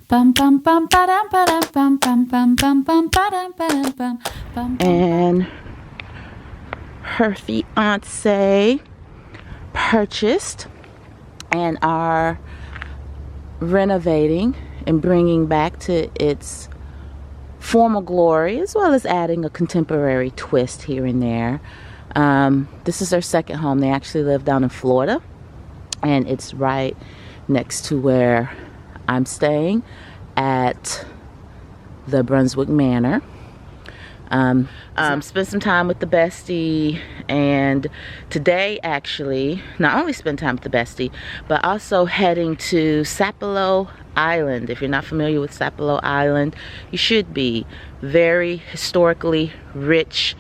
And her fiance purchased and are renovating and bringing back to its former glory, as well as adding a contemporary twist here and there. This is their second home. They actually live down in Florida, and it's right next to where I'm staying at the Brunswick Manor. Spent some time with the bestie, and today actually not only spend time with the bestie, but also heading to Sapelo Island. If you're not familiar with Sapelo Island, you should be. Very historically rich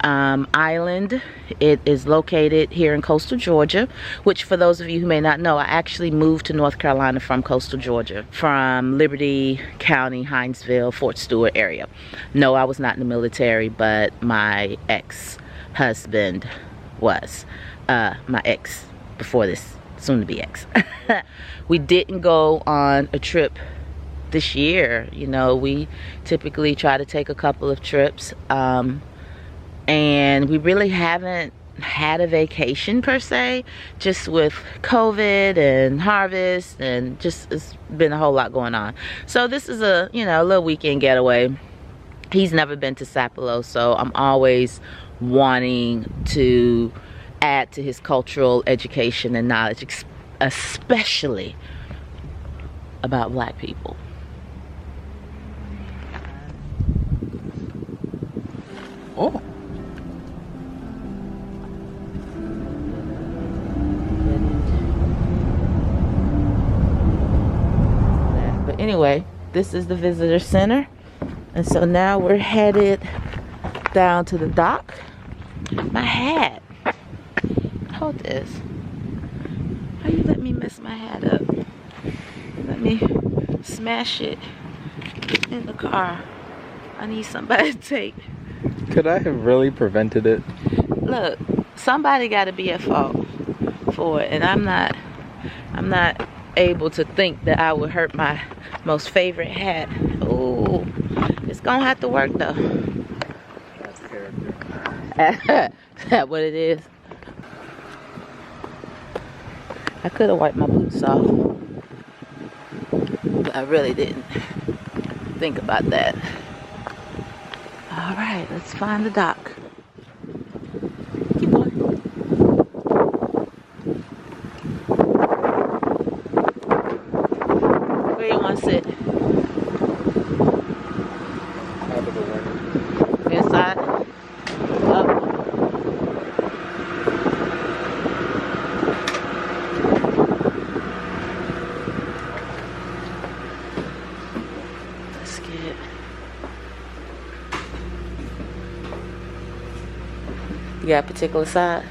island. It is located here in coastal Georgia, which, for those of you who may not know, I actually moved to North Carolina from coastal Georgia, from Liberty County, Hinesville, Fort Stewart area. No, I was not in the military, but my ex-husband was. My ex before this, soon to be ex. We didn't go on a trip this year. You know, we typically try to take a couple of trips, and we really haven't had a vacation per se, just with COVID and harvest, and just it's been a whole lot going on. So this is a, you know, a little weekend getaway. He's never been to Sapelo, so I'm always wanting to add to his cultural education and knowledge, especially about Black people. Oh. But anyway, this is the visitor center, and so now we're headed down to the dock. My hat. Hold this. How you let me mess my hat up? Let me smash it in the car. I need somebody to take. Could I have really prevented it? Look, somebody got to be at fault for it, and I'm not able to think that I would hurt my most favorite hat. Oh, it's gonna have to work though. That's character. Is that what it is? I could have wiped my boots off, but I really didn't think about that. All right, let's find the dock. Keep going. Where you want to sit? Out of the way. Inside? Up. Let's get... You got a particular side?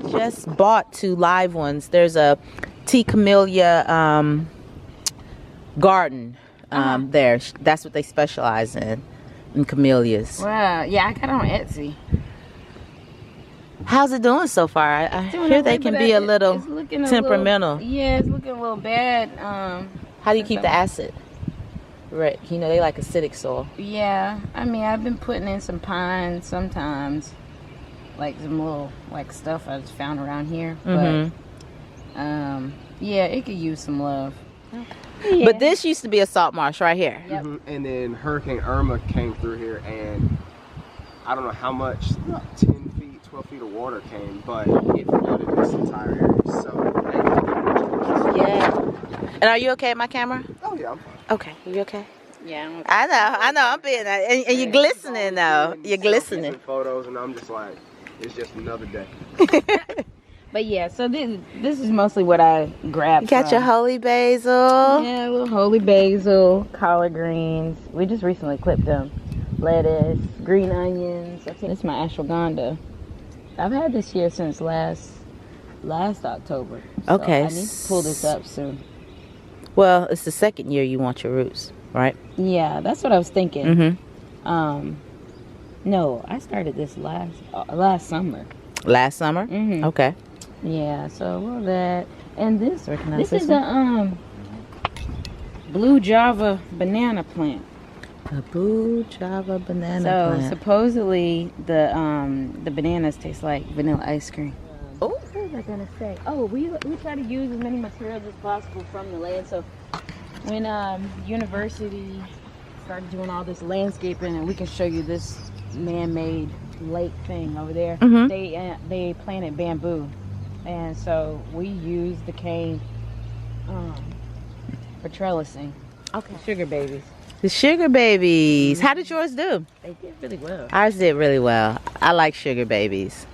Just bought 2 live ones. There's a T. Camellia garden there. That's what they specialize in camellias. Wow, yeah, I got it on Etsy. How's it doing so far? I hear they can be a little temperamental. Yeah, it's looking a little bad. How do you keep the acid? Right, you know, they like acidic soil. Yeah, I mean, I've been putting in some pine sometimes, like some little like stuff I just found around here. But yeah, it could use some love. Yeah. But this used to be a salt marsh right here. Yep. And then Hurricane Irma came through here, and I don't know how much, 10 feet, 12 feet of water came, but it flooded this entire area. So, yeah. And are you okay with my camera? oh yeah, I'm fine. Okay, are you okay? Yeah. I know. I'm being, and you're glistening though. You're glistening. Photos, and I'm just like, it's just another day. But yeah, so this is mostly what I grabbed. You got your holy basil. Yeah, a little holy basil, collard greens. We just recently clipped them. Lettuce, green onions. I think it's my ashwagandha. I've had this here since last October. So Okay. I need to pull this up soon. Well, it's the second year you want your roots, right? Yeah, that's what I was thinking. Mm-hmm. No, I started this last summer. Last summer? Mm-hmm. Okay. Yeah, so well that and this Recognize this this is a blue Java banana plant. A blue Java banana So plant. supposedly the bananas taste like vanilla ice cream. Oh. What was I gonna say? Oh, we try to use as many materials as possible from the land. So when university started doing all this landscaping, and we can show you this man-made lake thing over there. Mm-hmm. They planted bamboo, and so we use the cane for trellising. Okay. Sugar babies. The sugar babies. How did yours do? They did really well. Ours did really well. I like sugar babies.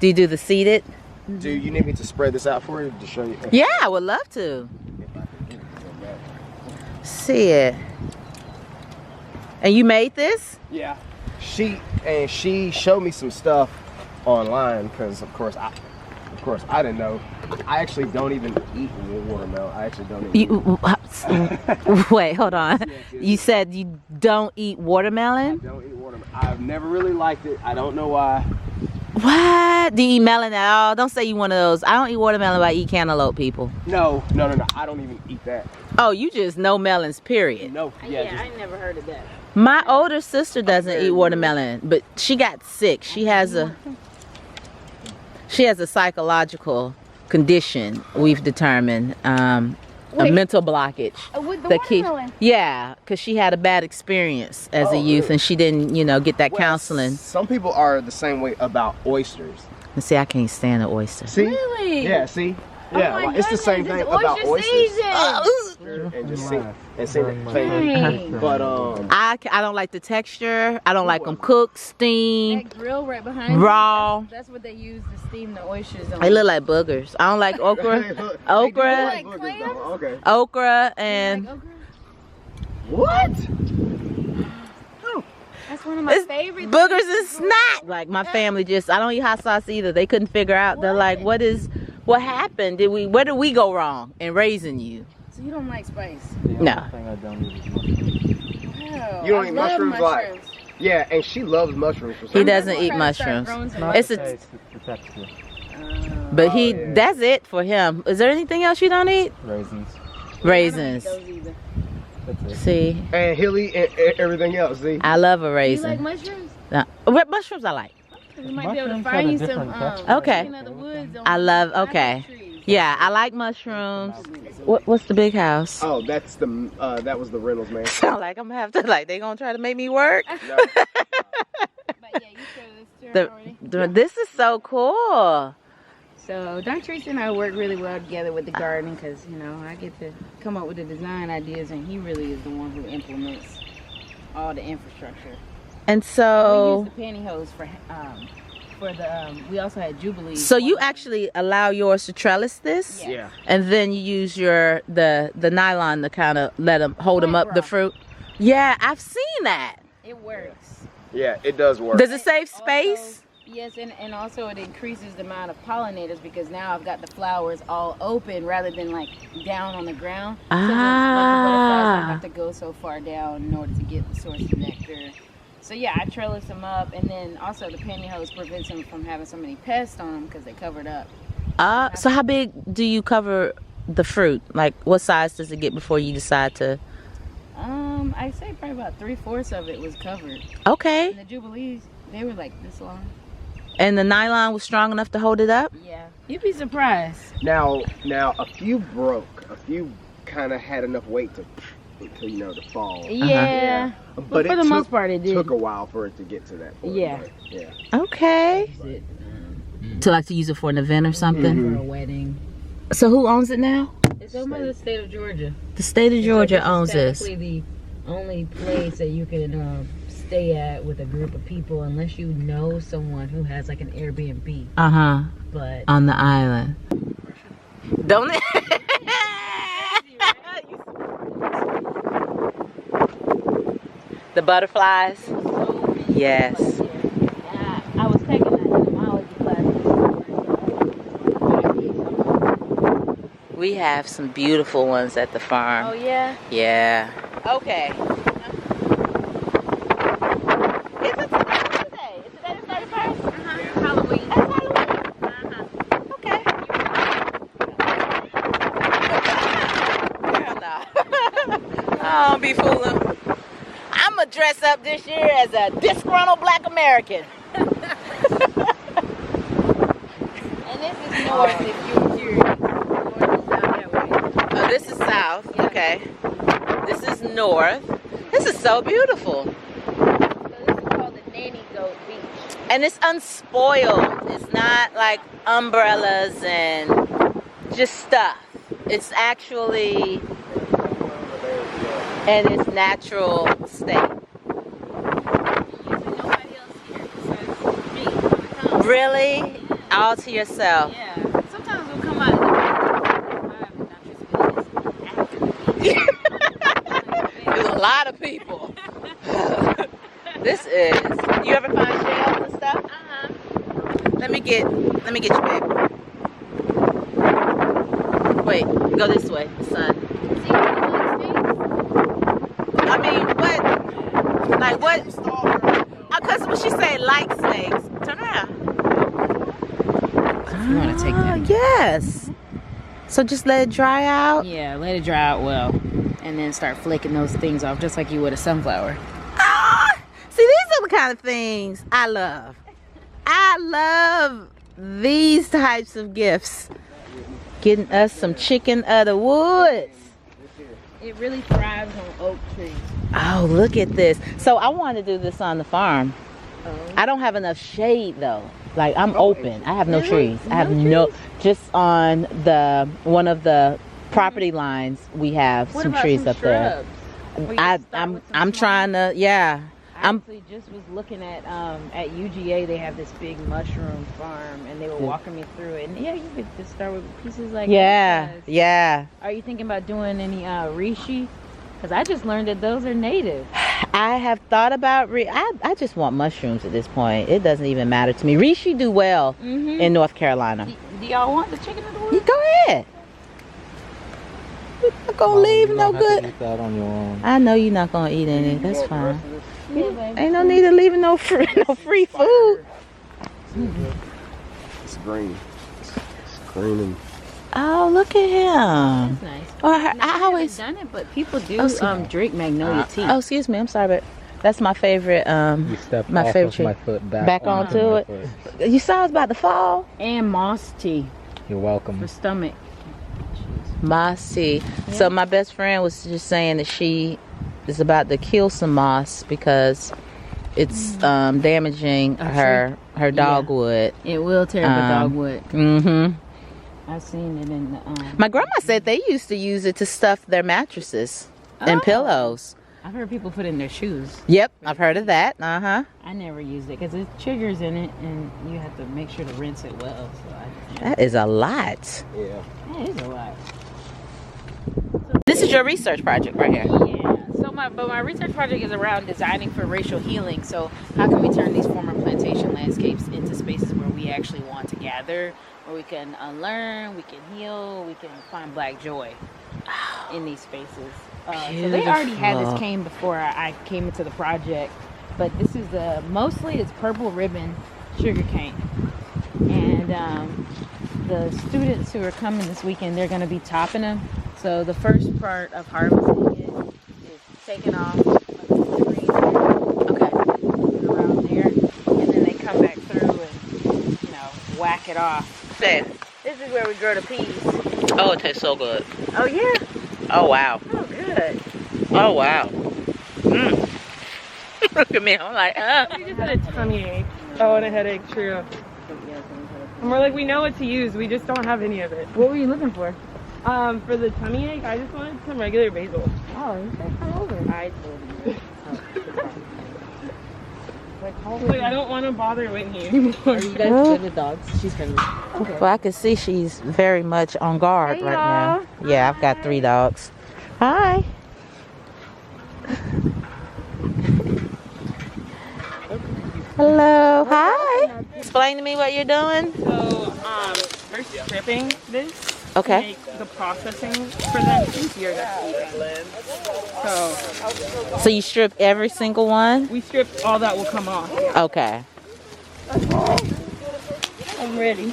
Do you do the seeded? Do you need me to spread this out for you to show you? Yeah, I would love to. See it. And you made this? Yeah. She showed me some stuff online because of course I didn't know. I actually don't even eat watermelon. I actually don't even. Wait, hold on. You said you don't eat watermelon? I don't eat watermelon. I've never really liked it. I don't know why. What? Do you eat melon at all? Don't say you one of those. I don't eat watermelon, but I eat cantaloupe, people. No. I don't even eat that. Oh, you just know melons, period. No. Yeah, I never heard of that. My older sister doesn't eat watermelon, but she got sick. She has a psychological condition, we've determined, a mental blockage. With the that keeps, watermelon? yeah, because she had a bad experience as a youth, really? and she didn't, get that counseling. Some people are the same way about oysters. And see, I can't stand an oyster. See? Really? Yeah, see? Oh Yeah, my like, it's the same goodness, thing it's about oyster oysters. season. And just see it. Dang. But I don't like the texture. I don't like them cooked, steamed, That grill right behind you, raw. that's what they use to steam the oysters on. They look like boogers. I don't like okra. Okra, Like clams? Okay. okra, and Like okra? What? That's one of my it's favorite boogers things. and snot. Like my family I don't eat hot sauce either. They couldn't figure out. They're like, what happened? Where did we go wrong in raising you? So you don't like spice? No. Thing I don't eat is mushrooms. Wow. You don't I eat love mushrooms, like- Yeah, and she loves mushrooms. For some He reason. doesn't I'm eat trying to start mushrooms. growing some Not It's the a- taste, it's the texture. But yeah. that's it for him. Is there anything else you don't eat? Raisins. Raisins. I don't eat those either. That's it. See, And he'll eat everything else, see? I love a You like raisin. mushrooms? Mushrooms I like. We might be able to Mushrooms have find a you some different texture. Okay. in the woods on I love, pineapple okay. trees. Yeah, I like mushrooms. What's the big house? Oh, that's the, that was the Reynolds man. Sound like I'm gonna have to, they gonna try to make me work? No. But yeah, you showed this to her already. This is so cool. So Don Teresa and I work really well together with the garden because, I get to come up with the design ideas and he really is the one who implements all the infrastructure. And We so, use the pantyhose for the, we also had Jubilee. so you actually allow yours to trellis this? Yeah. Yeah. And then you use the nylon to kind of hold them Plant up, the rock. fruit? Yeah, I've seen that. It works. Yeah, it does work. Does it save Also, space? yes, and also it increases the amount of pollinators because now I've got the flowers all open rather than like down on the ground. So the butterflies don't have to go so far down in order to get the source of nectar. So yeah, I trellis them up, and then also the pantyhose prevents them from having so many pests on them because they covered up. So how big do you cover the fruit? Like what size does it get before you decide to? I'd say probably about 3/4 of it was covered. Okay. And the Jubilees, they were like this long. And the nylon was strong enough to hold it up? Yeah, you'd be surprised. Now, a few broke. A few kind of had enough weight to fall. Yeah, but for the most part, it did. Took a while for it to get to that point. Yeah. but, yeah. Okay. To use it for an event or something? For a wedding. So who owns it now? It's owned by the state of Georgia. The state of Georgia owns this. Technically only place that you can stay at with a group of people unless you know someone who has like an Airbnb. But on the island. Don't it? The butterflies. Yes. Yeah, I was taking an entomology class. We have some beautiful ones at the farm. Oh yeah. Yeah. Okay. Is it today? Is today the 31st? Halloween. That's Halloween. Okay. Girl, no. I don't be fooling. I'm gonna dress up this year as a disgruntled Black American. And this is north if you're curious. North is down that way. Oh, this is south. Yeah. Okay. This is north. This is so beautiful. So this is called the Nanny Goat Beach. And it's unspoiled. It's not like umbrellas and just stuff. It's actually in its natural state. Nobody else here besides me when it comes. Really? All to yourself. Yeah. Sometimes we'll come out and There's a lot of people. This is. You ever find shells and stuff? Let me get you, babe. Wait, go this way, son. I mean, what? Like what? Cause when she say like snakes, turn around. You want to take that? Yes. So just let it dry out. Yeah, let it dry out well. And then start flicking those things off just like you would a sunflower. Ah, see, these are the kind of things I love. I love these types of gifts. Getting us some chicken of the woods. It really thrives on oak trees. Oh, look at this. So I want to do this on the farm. Oh. I don't have enough shade though. Like I'm open. I have no Really? trees. I have No no, just on the one of the property lines we have What some about trees some up there. shrubs? I'm trying to, yeah. I actually just was looking at UGA. They have this big mushroom farm, and they were walking me through it. And yeah, you could just start with pieces like Yeah, this. yeah. Are you thinking about doing any reishi? Because I just learned that those are native. I have thought about I just want mushrooms at this point. It doesn't even matter to me. Reishi do well in North Carolina. Do y'all want the chicken of the You woods? go ahead. You're not gonna leave no good. Eat that on your own. I know you're not gonna eat any. That's fine. Yeah, baby. Ain't no need of leaving no free food. It's green. It's green and Oh, look at him. That's nice. Or I I always. haven't done it, but people do Oh, drink magnolia tea. Oh, excuse me. I'm sorry, but that's my favorite. you stepped My off favorite of tree. my foot Back onto my it. foot. You saw I was about to fall. And moss tea You're welcome. for stomach. Moss tea. So my best friend was just saying that she is about to kill some moss because it's damaging her dogwood. It will tear up a dogwood. Mm-hmm. I've seen it in the. My grandma said they used to use it to stuff their mattresses and Oh. pillows. I've heard people put it in their shoes. Yep, I've heard of that. Uh-huh. I never used it because there's triggers in it, and you have to make sure to rinse it well. So I That is a lot. yeah. that is a lot. This is your research project right here. Yeah. So my research project is around designing for racial healing. So how can we turn these former plantation landscapes into spaces where we actually want to gather, where we can unlearn, we can heal, we can find Black joy in these spaces. So they already had this cane before I came into the project, but this is mostly it's purple ribbon sugar cane, and the students who are coming this weekend, they're going to be topping them. So the first part of harvesting it is taking off like the trees, okay, around there, and then they come back through and whack it off. There. This is where we grow the peas. Oh, it tastes so good. Oh yeah. Oh, wow. Oh good. Oh, wow. Look at me. I'm like, We just had a tummy ache. Oh, and a headache, true. And we're like, we know what to use, we just don't have any of it. What were you looking for? For the tummy ache, I just wanted some regular basil. Oh, you said come over. I told you. Wait, I don't want to bother Whitney anymore. Are you guys good with dogs? She's friendly. Well, I can see she's very much on guard right now. Yeah, I've got 3 dogs. Hi. Hello. Hi. Explain to me what you're doing. So, we're stripping this Okay. to make the processing for them easier to keep. So, So you strip every single one? we stripped all that will come off. Okay. I'm ready.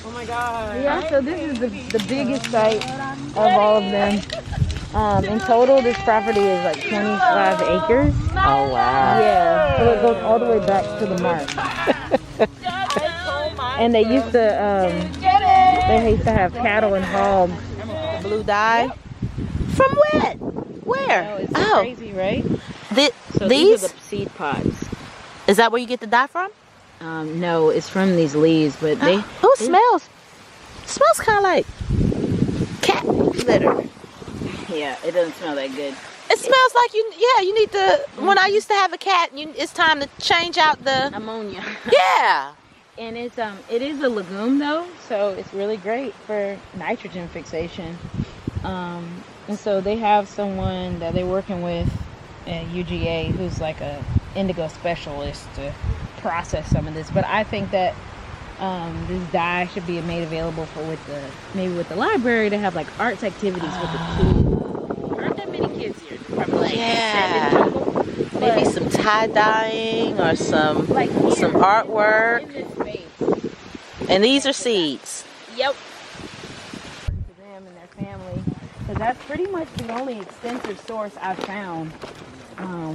Oh my god. Yeah, so this is the biggest site of all of them. In total, this property is like 25 acres. Oh wow. Yeah, so it goes all the way back to the mark. And they used to have cattle and hogs. Blue dye. From when? Where? It's Oh, crazy, right? So these? are the seed pods. Is that where you get the dye from? No, it's from these leaves, but they. Oh, it smells. Smells kind of like cat litter. Yeah, it doesn't smell that good. It smells like you need to, when I used to have a cat, it's time to change out the, Ammonia. yeah. And it is a legume though, so it's really great for nitrogen fixation. And so they have someone that they're working with at UGA who's like a indigo specialist to process some of this. But I think that this dye should be made available maybe with the library to have like arts activities with the kids. There aren't that many kids here. Probably like 7 total. Maybe some tie dyeing or some artwork. In this space. And these are seeds. Yep. To them and their family, because that's pretty much the only extensive source I've found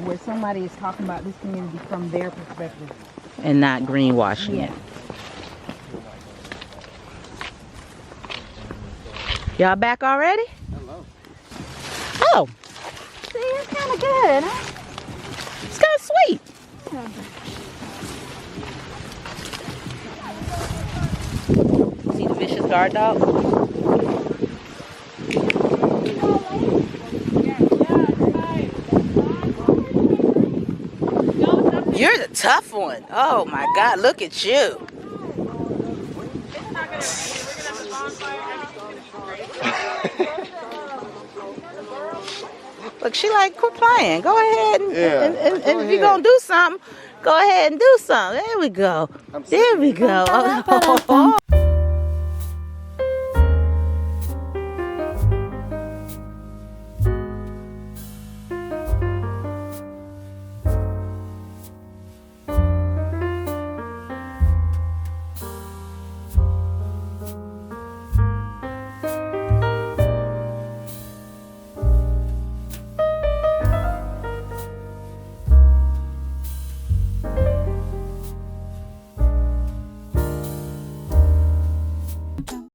where somebody is talking about this community from their perspective. And not greenwashing Yeah. it. Y'all back already? Hello. Oh, See, it's kind of good, huh? it's kind of sweet. See the vicious guard dog? You're the tough one. Oh my God, look at you. Look, she like, quit playing. Go ahead and, and if you're going to do something, go ahead and do something. There we go. There we go. Oh,